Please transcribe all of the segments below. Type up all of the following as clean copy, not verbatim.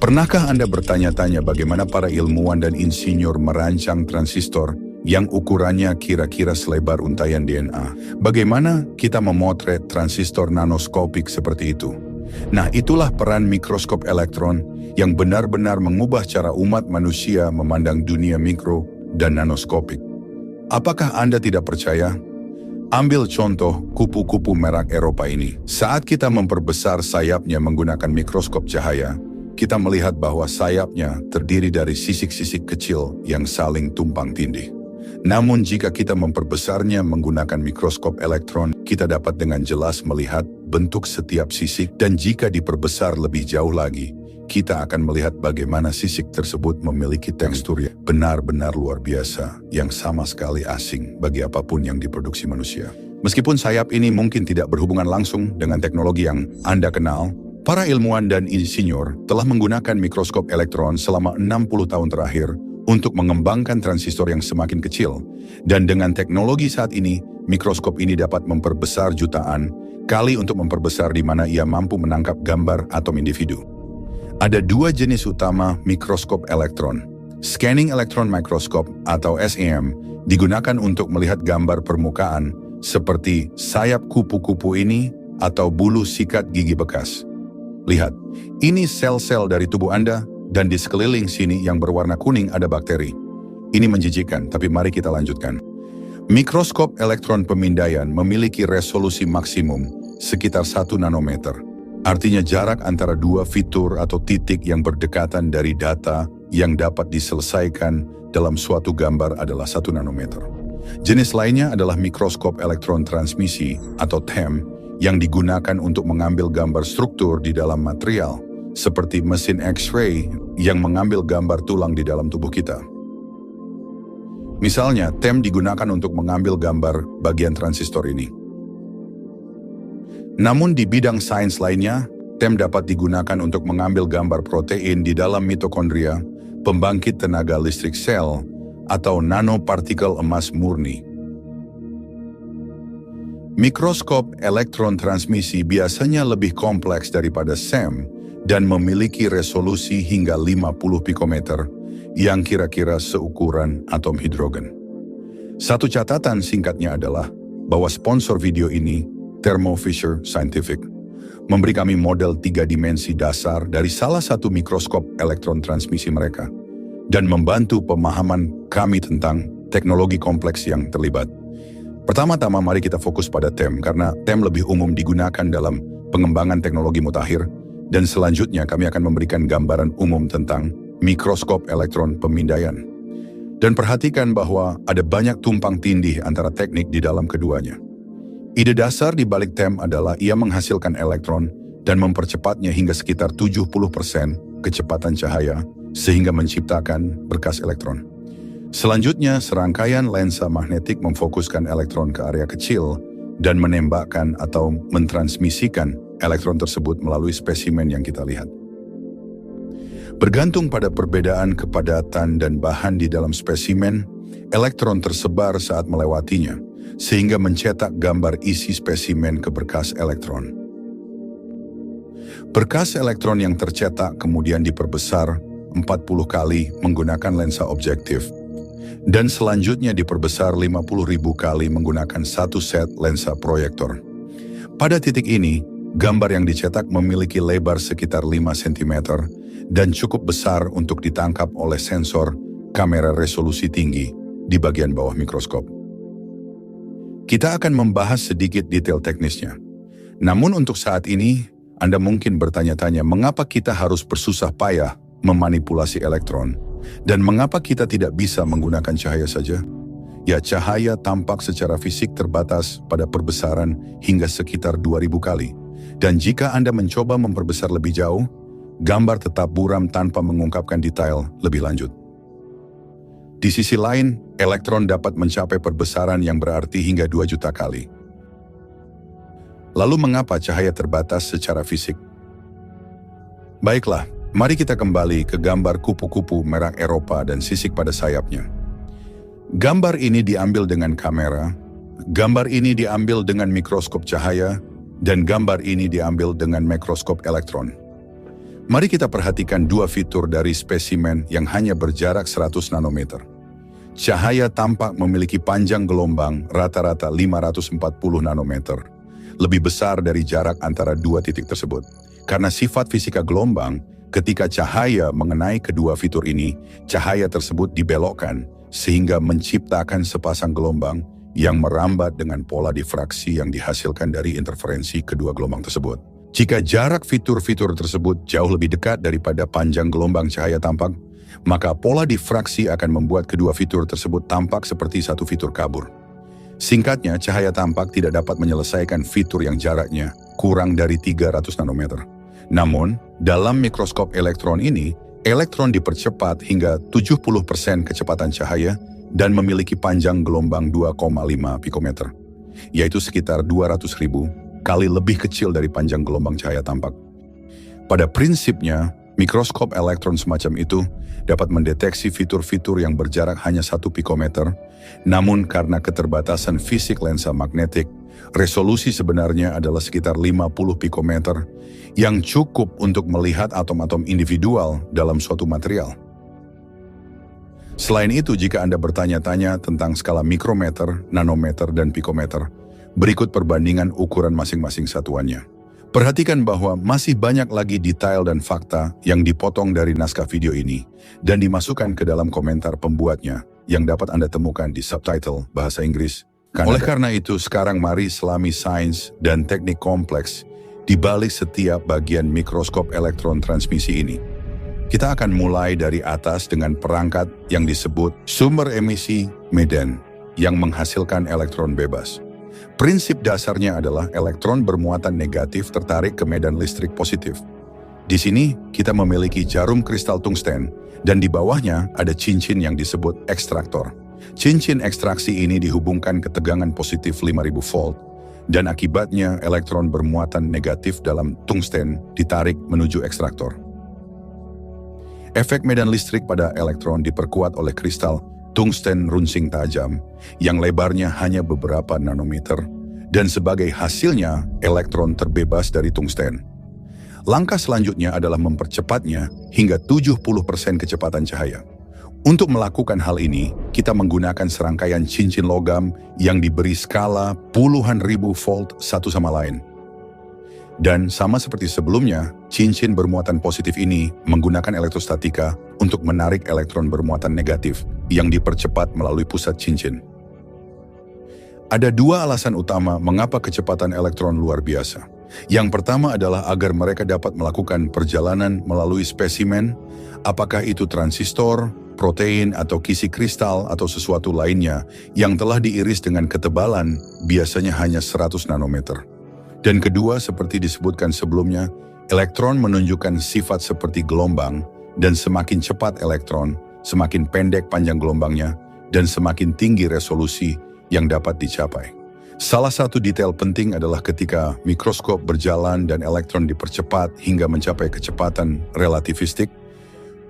Pernahkah Anda bertanya-tanya bagaimana para ilmuwan dan insinyur merancang transistor yang ukurannya kira-kira selebar untaian DNA? Bagaimana kita memotret transistor nanoskopik seperti itu? Nah, itulah peran mikroskop elektron yang benar-benar mengubah cara umat manusia memandang dunia mikro dan nanoskopik. Apakah Anda tidak percaya? Ambil contoh kupu-kupu merah Eropa ini. Saat kita memperbesar sayapnya menggunakan mikroskop cahaya, kita melihat bahwa sayapnya terdiri dari sisik-sisik kecil yang saling tumpang tindih. Namun jika kita memperbesarnya menggunakan mikroskop elektron, kita dapat dengan jelas melihat bentuk setiap sisik, dan jika diperbesar lebih jauh lagi, kita akan melihat bagaimana sisik tersebut memiliki tekstur yang benar-benar luar biasa, yang sama sekali asing bagi apapun yang diproduksi manusia. Meskipun sayap ini mungkin tidak berhubungan langsung dengan teknologi yang Anda kenal, para ilmuwan dan insinyur telah menggunakan mikroskop elektron selama 60 tahun terakhir untuk mengembangkan transistor yang semakin kecil. Dan dengan teknologi saat ini, mikroskop ini dapat memperbesar jutaan kali untuk memperbesar di mana ia mampu menangkap gambar atom individu. Ada dua jenis utama mikroskop elektron. Scanning Electron Microscope atau SEM digunakan untuk melihat gambar permukaan seperti sayap kupu-kupu ini atau bulu sikat gigi bekas. Lihat, ini sel-sel dari tubuh Anda, dan di sekeliling sini yang berwarna kuning ada bakteri. Ini menjijikkan, tapi mari kita lanjutkan. Mikroskop elektron pemindaian memiliki resolusi maksimum sekitar 1 nanometer. Artinya jarak antara dua fitur atau titik yang berdekatan dari data yang dapat diselesaikan dalam suatu gambar adalah 1 nanometer. Jenis lainnya adalah mikroskop elektron transmisi atau TEM, yang digunakan untuk mengambil gambar struktur di dalam material, seperti mesin X-ray yang mengambil gambar tulang di dalam tubuh kita. Misalnya, TEM digunakan untuk mengambil gambar bagian transistor ini. Namun di bidang sains lainnya, TEM dapat digunakan untuk mengambil gambar protein di dalam mitokondria, pembangkit tenaga listrik sel, atau nanopartikel emas murni. Mikroskop elektron transmisi biasanya lebih kompleks daripada SEM dan memiliki resolusi hingga 50 pikometer yang kira-kira seukuran atom hidrogen. Satu catatan singkatnya adalah bahwa sponsor video ini, Thermo Fisher Scientific, memberi kami model 3 dimensi dasar dari salah satu mikroskop elektron transmisi mereka dan membantu pemahaman kami tentang teknologi kompleks yang terlibat. Pertama-tama mari kita fokus pada TEM, karena TEM lebih umum digunakan dalam pengembangan teknologi mutakhir, dan selanjutnya kami akan memberikan gambaran umum tentang mikroskop elektron pemindaian. Dan perhatikan bahwa ada banyak tumpang tindih antara teknik di dalam keduanya. Ide dasar di balik TEM adalah ia menghasilkan elektron dan mempercepatnya hingga sekitar 70% kecepatan cahaya, sehingga menciptakan berkas elektron. Selanjutnya, serangkaian lensa magnetik memfokuskan elektron ke area kecil dan menembakkan atau mentransmisikan elektron tersebut melalui spesimen yang kita lihat. Bergantung pada perbedaan kepadatan dan bahan di dalam spesimen, elektron tersebar saat melewatinya, sehingga mencetak gambar isi spesimen ke berkas elektron. Berkas elektron yang tercetak kemudian diperbesar 40 kali menggunakan lensa objektif, dan selanjutnya diperbesar 50.000 kali menggunakan satu set lensa proyektor. Pada titik ini, gambar yang dicetak memiliki lebar sekitar 5 cm dan cukup besar untuk ditangkap oleh sensor kamera resolusi tinggi di bagian bawah mikroskop. Kita akan membahas sedikit detail teknisnya. Namun untuk saat ini, Anda mungkin bertanya-tanya mengapa kita harus bersusah payah memanipulasi elektron, dan mengapa kita tidak bisa menggunakan cahaya saja? Ya, cahaya tampak secara fisik terbatas pada perbesaran hingga sekitar 2000 kali. Dan jika Anda mencoba memperbesar lebih jauh, gambar tetap buram tanpa mengungkapkan detail lebih lanjut. Di sisi lain, elektron dapat mencapai perbesaran yang berarti hingga 2 juta kali. Lalu mengapa cahaya terbatas secara fisik? Baiklah, mari kita kembali ke gambar kupu-kupu merah Eropa dan sisik pada sayapnya. Gambar ini diambil dengan kamera, gambar ini diambil dengan mikroskop cahaya, dan gambar ini diambil dengan mikroskop elektron. Mari kita perhatikan dua fitur dari spesimen yang hanya berjarak 100 nanometer. Cahaya tampak memiliki panjang gelombang rata-rata 540 nanometer, lebih besar dari jarak antara dua titik tersebut. Karena sifat fisika gelombang, ketika cahaya mengenai kedua fitur ini, cahaya tersebut dibelokkan sehingga menciptakan sepasang gelombang yang merambat dengan pola difraksi yang dihasilkan dari interferensi kedua gelombang tersebut. Jika jarak fitur-fitur tersebut jauh lebih dekat daripada panjang gelombang cahaya tampak, maka pola difraksi akan membuat kedua fitur tersebut tampak seperti satu fitur kabur. Singkatnya, cahaya tampak tidak dapat menyelesaikan fitur yang jaraknya kurang dari 300 nanometer. Namun, dalam mikroskop elektron ini, elektron dipercepat hingga 70% kecepatan cahaya dan memiliki panjang gelombang 2,5 pikometer, yaitu sekitar 200.000 kali lebih kecil dari panjang gelombang cahaya tampak. Pada prinsipnya, mikroskop elektron semacam itu dapat mendeteksi fitur-fitur yang berjarak hanya 1 pikometer, namun karena keterbatasan fisik lensa magnetik, resolusi sebenarnya adalah sekitar 50 pikometer yang cukup untuk melihat atom-atom individual dalam suatu material. Selain itu, jika Anda bertanya-tanya tentang skala mikrometer, nanometer, dan pikometer, berikut perbandingan ukuran masing-masing satuannya. Perhatikan bahwa masih banyak lagi detail dan fakta yang dipotong dari naskah video ini dan dimasukkan ke dalam komentar pembuatnya yang dapat Anda temukan di subtitle bahasa Inggris. Oleh karena itu, sekarang mari selami sains dan teknik kompleks di balik setiap bagian mikroskop elektron transmisi ini. Kita akan mulai dari atas dengan perangkat yang disebut sumber emisi medan yang menghasilkan elektron bebas. Prinsip dasarnya adalah elektron bermuatan negatif tertarik ke medan listrik positif. Di sini kita memiliki jarum kristal tungsten dan di bawahnya ada cincin yang disebut ekstraktor. Cincin ekstraksi ini dihubungkan ke tegangan positif 5000 volt dan akibatnya elektron bermuatan negatif dalam tungsten ditarik menuju ekstraktor. Efek medan listrik pada elektron diperkuat oleh kristal tungsten runcing tajam yang lebarnya hanya beberapa nanometer dan sebagai hasilnya elektron terbebas dari tungsten. Langkah selanjutnya adalah mempercepatnya hingga 70% kecepatan cahaya. Untuk melakukan hal ini, kita menggunakan serangkaian cincin logam yang diberi skala puluhan ribu volt satu sama lain. Dan sama seperti sebelumnya, cincin bermuatan positif ini menggunakan elektrostatika untuk menarik elektron bermuatan negatif yang dipercepat melalui pusat cincin. Ada dua alasan utama mengapa kecepatan elektron luar biasa. Yang pertama adalah agar mereka dapat melakukan perjalanan melalui spesimen, apakah itu transistor, protein, atau kisi kristal, atau sesuatu lainnya yang telah diiris dengan ketebalan biasanya hanya 100 nanometer. Dan kedua, seperti disebutkan sebelumnya, elektron menunjukkan sifat seperti gelombang, dan semakin cepat elektron, semakin pendek panjang gelombangnya, dan semakin tinggi resolusi yang dapat dicapai. Salah satu detail penting adalah ketika mikroskop berjalan dan elektron dipercepat hingga mencapai kecepatan relativistik,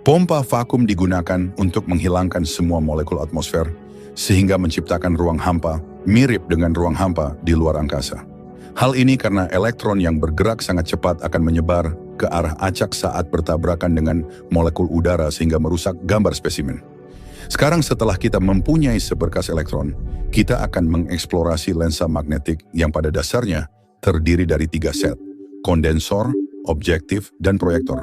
pompa vakum digunakan untuk menghilangkan semua molekul atmosfer, sehingga menciptakan ruang hampa mirip dengan ruang hampa di luar angkasa. Hal ini karena elektron yang bergerak sangat cepat akan menyebar ke arah acak saat bertabrakan dengan molekul udara sehingga merusak gambar spesimen. Sekarang setelah kita mempunyai seberkas elektron, kita akan mengeksplorasi lensa magnetik yang pada dasarnya terdiri dari 3 set, kondensor, objektif, dan proyektor.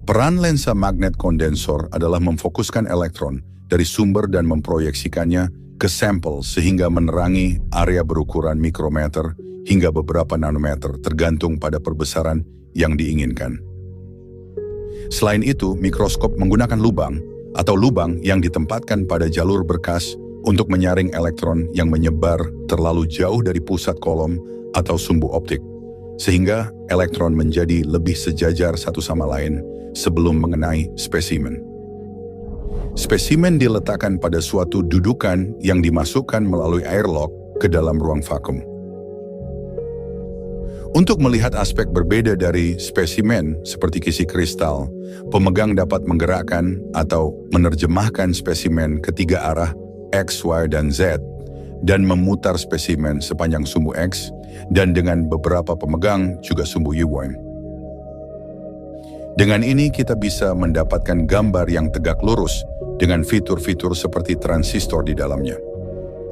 Peran lensa magnet kondensor adalah memfokuskan elektron dari sumber dan memproyeksikannya ke sampel sehingga menerangi area berukuran mikrometer hingga beberapa nanometer tergantung pada perbesaran yang diinginkan. Selain itu, mikroskop menggunakan lubang atau lubang yang ditempatkan pada jalur berkas untuk menyaring elektron yang menyebar terlalu jauh dari pusat kolom atau sumbu optik, sehingga elektron menjadi lebih sejajar satu sama lain sebelum mengenai spesimen. Spesimen diletakkan pada suatu dudukan yang dimasukkan melalui airlock ke dalam ruang vakum. Untuk melihat aspek berbeda dari spesimen seperti kisi kristal, pemegang dapat menggerakkan atau menerjemahkan spesimen ke 3 arah X, Y, dan Z dan memutar spesimen sepanjang sumbu X dan dengan beberapa pemegang juga sumbu Y. Dengan ini kita bisa mendapatkan gambar yang tegak lurus dengan fitur-fitur seperti transistor di dalamnya.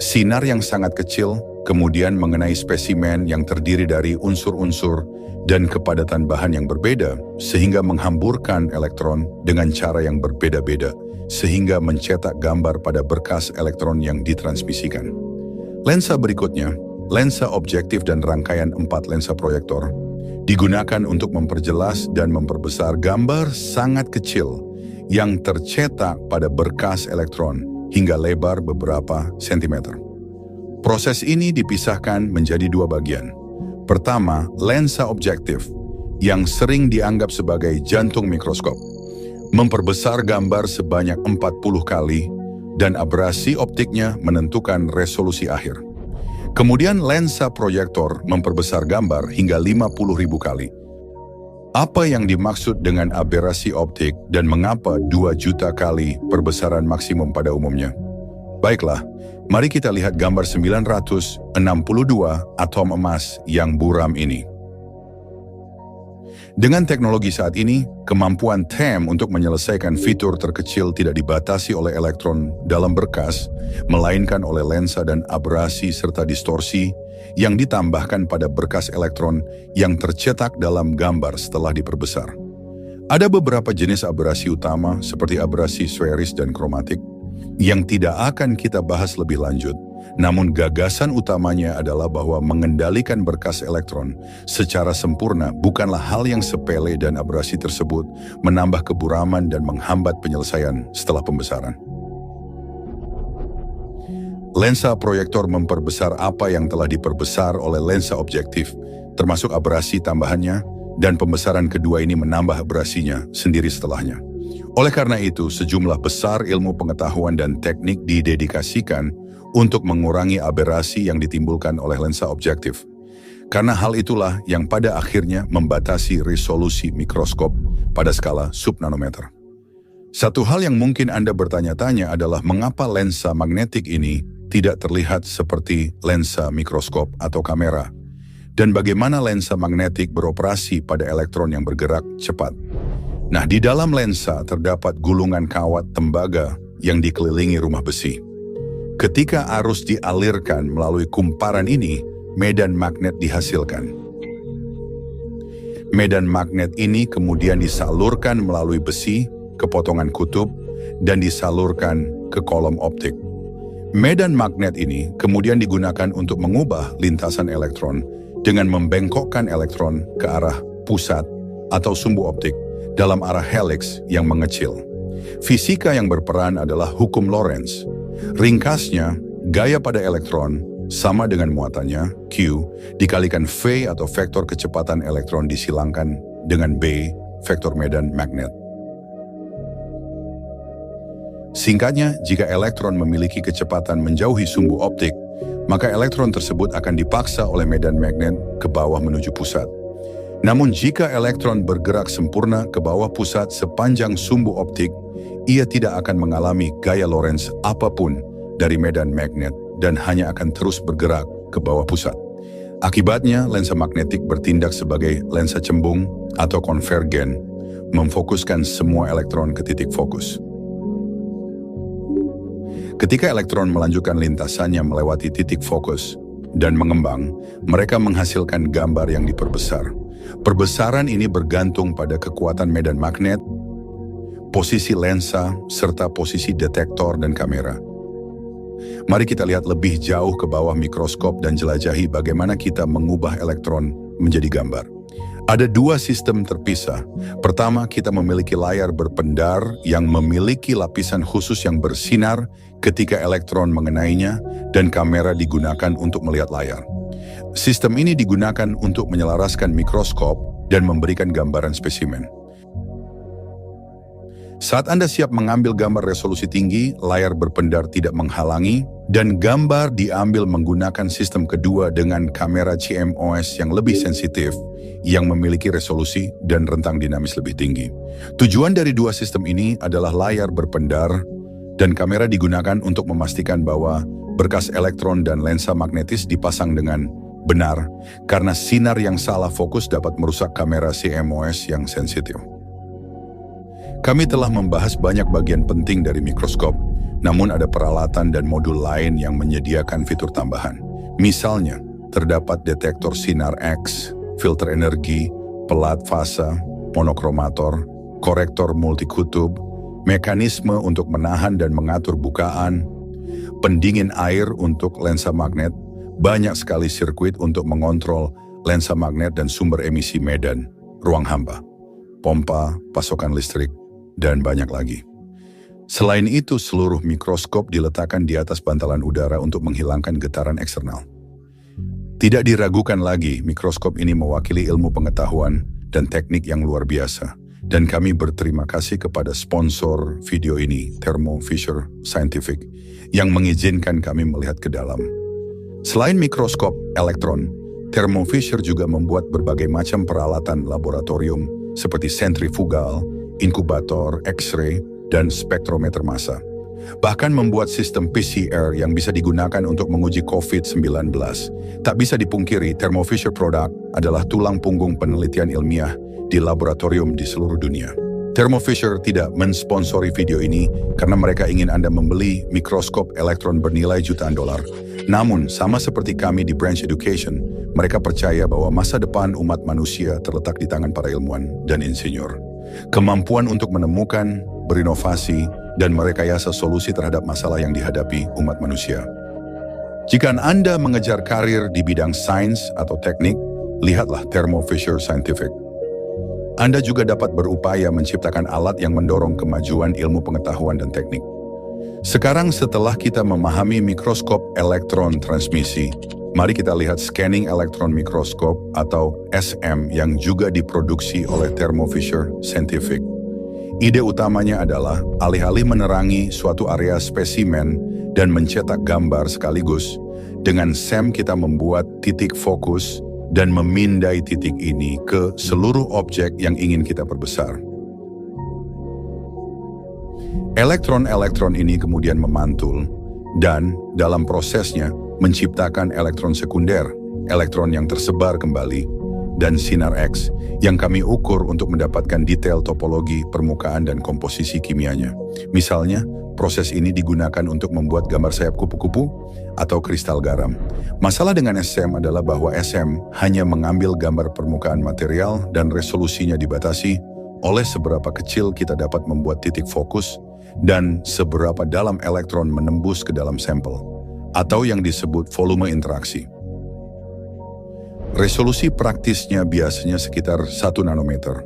Sinar yang sangat kecil kemudian mengenai spesimen yang terdiri dari unsur-unsur dan kepadatan bahan yang berbeda sehingga menghamburkan elektron dengan cara yang berbeda-beda sehingga mencetak gambar pada berkas elektron yang ditransmisikan. Lensa berikutnya, lensa objektif dan rangkaian 4 lensa proyektor, digunakan untuk memperjelas dan memperbesar gambar sangat kecil yang tercetak pada berkas elektron hingga lebar beberapa sentimeter. Proses ini dipisahkan menjadi 2 bagian. Pertama, lensa objektif, yang sering dianggap sebagai jantung mikroskop, memperbesar gambar sebanyak 40 kali dan abrasi optiknya menentukan resolusi akhir. Kemudian lensa proyektor memperbesar gambar hingga 50.000 kali. Apa yang dimaksud dengan aberasi optik dan mengapa 2 juta kali perbesaran maksimum pada umumnya? Baiklah, mari kita lihat gambar 962 atom emas yang buram ini. Dengan teknologi saat ini, kemampuan TEM untuk menyelesaikan fitur terkecil tidak dibatasi oleh elektron dalam berkas, melainkan oleh lensa dan abrasi serta distorsi yang ditambahkan pada berkas elektron yang tercetak dalam gambar setelah diperbesar. Ada beberapa jenis abrasi utama seperti abrasi sferis dan kromatik yang tidak akan kita bahas lebih lanjut. Namun gagasan utamanya adalah bahwa mengendalikan berkas elektron secara sempurna bukanlah hal yang sepele dan abrasi tersebut menambah keburaman dan menghambat penyelesaian setelah pembesaran. Lensa proyektor memperbesar apa yang telah diperbesar oleh lensa objektif, termasuk abrasi tambahannya, dan pembesaran kedua ini menambah abrasinya sendiri setelahnya. Oleh karena itu, sejumlah besar ilmu pengetahuan dan teknik didedikasikan untuk mengurangi aberasi yang ditimbulkan oleh lensa objektif. Karena hal itulah yang pada akhirnya membatasi resolusi mikroskop pada skala subnanometer. Satu hal yang mungkin Anda bertanya-tanya adalah mengapa lensa magnetik ini tidak terlihat seperti lensa mikroskop atau kamera, dan bagaimana lensa magnetik beroperasi pada elektron yang bergerak cepat. Nah, di dalam lensa terdapat gulungan kawat tembaga yang dikelilingi rumah besi. Ketika arus dialirkan melalui kumparan ini, medan magnet dihasilkan. Medan magnet ini kemudian disalurkan melalui besi ke potongan kutub dan disalurkan ke kolom optik. Medan magnet ini kemudian digunakan untuk mengubah lintasan elektron dengan membengkokkan elektron ke arah pusat atau sumbu optik dalam arah helix yang mengecil. Fisika yang berperan adalah hukum Lorentz. Ringkasnya, gaya pada elektron sama dengan muatannya, Q, dikalikan V atau vektor kecepatan elektron disilangkan dengan B, vektor medan magnet. Singkatnya, jika elektron memiliki kecepatan menjauhi sumbu optik, maka elektron tersebut akan dipaksa oleh medan magnet ke bawah menuju pusat. Namun jika elektron bergerak sempurna ke bawah pusat sepanjang sumbu optik, ia tidak akan mengalami gaya Lorentz apapun dari medan magnet dan hanya akan terus bergerak ke bawah pusat. Akibatnya, lensa magnetik bertindak sebagai lensa cembung atau konvergen, memfokuskan semua elektron ke titik fokus. Ketika elektron melanjutkan lintasannya melewati titik fokus dan mengembang, mereka menghasilkan gambar yang diperbesar. Perbesaran ini bergantung pada kekuatan medan magnet, posisi lensa, serta posisi detektor dan kamera. Mari kita lihat lebih jauh ke bawah mikroskop dan jelajahi bagaimana kita mengubah elektron menjadi gambar. Ada 2 sistem terpisah. Pertama, kita memiliki layar berpendar yang memiliki lapisan khusus yang bersinar ketika elektron mengenainya dan kamera digunakan untuk melihat layar. Sistem ini digunakan untuk menyelaraskan mikroskop dan memberikan gambaran spesimen. Saat Anda siap mengambil gambar resolusi tinggi, layar berpendar tidak menghalangi, dan gambar diambil menggunakan sistem kedua dengan kamera CMOS yang lebih sensitif, yang memiliki resolusi dan rentang dinamis lebih tinggi. Tujuan dari 2 sistem ini adalah layar berpendar dan kamera digunakan untuk memastikan bahwa berkas elektron dan lensa magnetis dipasang dengan benar, karena sinar yang salah fokus dapat merusak kamera CMOS yang sensitif. Kami telah membahas banyak bagian penting dari mikroskop, namun ada peralatan dan modul lain yang menyediakan fitur tambahan. Misalnya, terdapat detektor sinar X, filter energi, pelat fasa, monokromator, korektor multikutub, mekanisme untuk menahan dan mengatur bukaan, pendingin air untuk lensa magnet, banyak sekali sirkuit untuk mengontrol lensa magnet dan sumber emisi medan, ruang hampa, pompa, pasokan listrik, dan banyak lagi. Selain itu, seluruh mikroskop diletakkan di atas bantalan udara untuk menghilangkan getaran eksternal. Tidak diragukan lagi, mikroskop ini mewakili ilmu pengetahuan dan teknik yang luar biasa. Dan kami berterima kasih kepada sponsor video ini, Thermo Fisher Scientific, yang mengizinkan kami melihat ke dalam. Selain mikroskop elektron, Thermo Fisher juga membuat berbagai macam peralatan laboratorium seperti sentrifugal, inkubator, X-ray, dan spektrometer massa. Bahkan membuat sistem PCR yang bisa digunakan untuk menguji COVID-19. Tak bisa dipungkiri, Thermo Fisher Product adalah tulang punggung penelitian ilmiah di laboratorium di seluruh dunia. Thermo Fisher tidak mensponsori video ini karena mereka ingin Anda membeli mikroskop elektron bernilai jutaan dolar. Namun, sama seperti kami di Branch Education, mereka percaya bahwa masa depan umat manusia terletak di tangan para ilmuwan dan insinyur. Kemampuan untuk menemukan, berinovasi, dan merekayasa solusi terhadap masalah yang dihadapi umat manusia. Jika Anda mengejar karir di bidang sains atau teknik, lihatlah Thermo Fisher Scientific. Anda juga dapat berupaya menciptakan alat yang mendorong kemajuan ilmu pengetahuan dan teknik. Sekarang setelah kita memahami mikroskop elektron transmisi, mari kita lihat scanning elektron mikroskop atau SM yang juga diproduksi oleh Thermo Fisher Scientific. Ide utamanya adalah alih-alih menerangi suatu area spesimen dan mencetak gambar sekaligus, dengan SEM kita membuat titik fokus dan memindai titik ini ke seluruh objek yang ingin kita perbesar. Elektron-elektron ini kemudian memantul dan dalam prosesnya menciptakan elektron sekunder, elektron yang tersebar kembali, dan sinar X yang kami ukur untuk mendapatkan detail topologi, permukaan, dan komposisi kimianya. Misalnya, proses ini digunakan untuk membuat gambar sayap kupu-kupu atau kristal garam. Masalah dengan SM adalah bahwa SM hanya mengambil gambar permukaan material dan resolusinya dibatasi oleh seberapa kecil kita dapat membuat titik fokus dan seberapa dalam elektron menembus ke dalam sampel, atau yang disebut volume interaksi. Resolusi praktisnya biasanya sekitar 1 nanometer.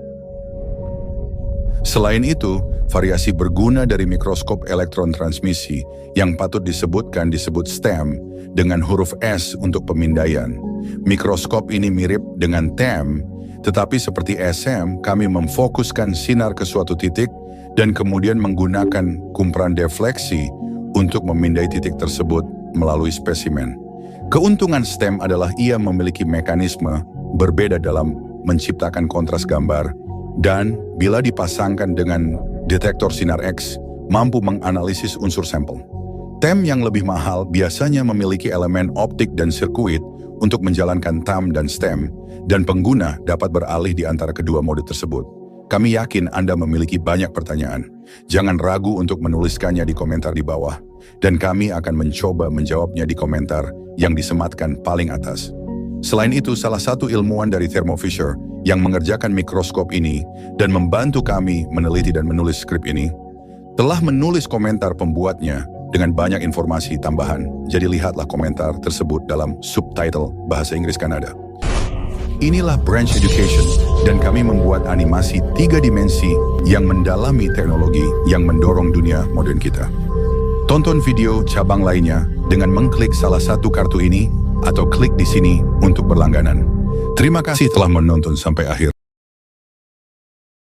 Selain itu, variasi berguna dari mikroskop elektron transmisi yang patut disebutkan disebut STEM dengan huruf S untuk pemindaian. Mikroskop ini mirip dengan TEM, tetapi seperti SM, kami memfokuskan sinar ke suatu titik dan kemudian menggunakan kumpulan defleksi untuk memindai titik tersebut melalui spesimen. Keuntungan STEM adalah ia memiliki mekanisme berbeda dalam menciptakan kontras gambar dan bila dipasangkan dengan detektor sinar X, mampu menganalisis unsur sampel. TEM yang lebih mahal biasanya memiliki elemen optik dan sirkuit untuk menjalankan TAM dan STEM, dan pengguna dapat beralih di antara kedua mode tersebut. Kami yakin Anda memiliki banyak pertanyaan. Jangan ragu untuk menuliskannya di komentar di bawah, dan kami akan mencoba menjawabnya di komentar yang disematkan paling atas. Selain itu, salah satu ilmuwan dari Thermo Fisher yang mengerjakan mikroskop ini dan membantu kami meneliti dan menulis skrip ini, telah menulis komentar pembuatnya dengan banyak informasi tambahan. Jadi lihatlah komentar tersebut dalam subtitle bahasa Inggris Kanada. Inilah Branch Education, dan kami membuat animasi 3 dimensi yang mendalami teknologi yang mendorong dunia modern kita. Tonton video cabang lainnya dengan mengklik salah satu kartu ini atau klik di sini untuk berlangganan. Terima kasih telah menonton sampai akhir.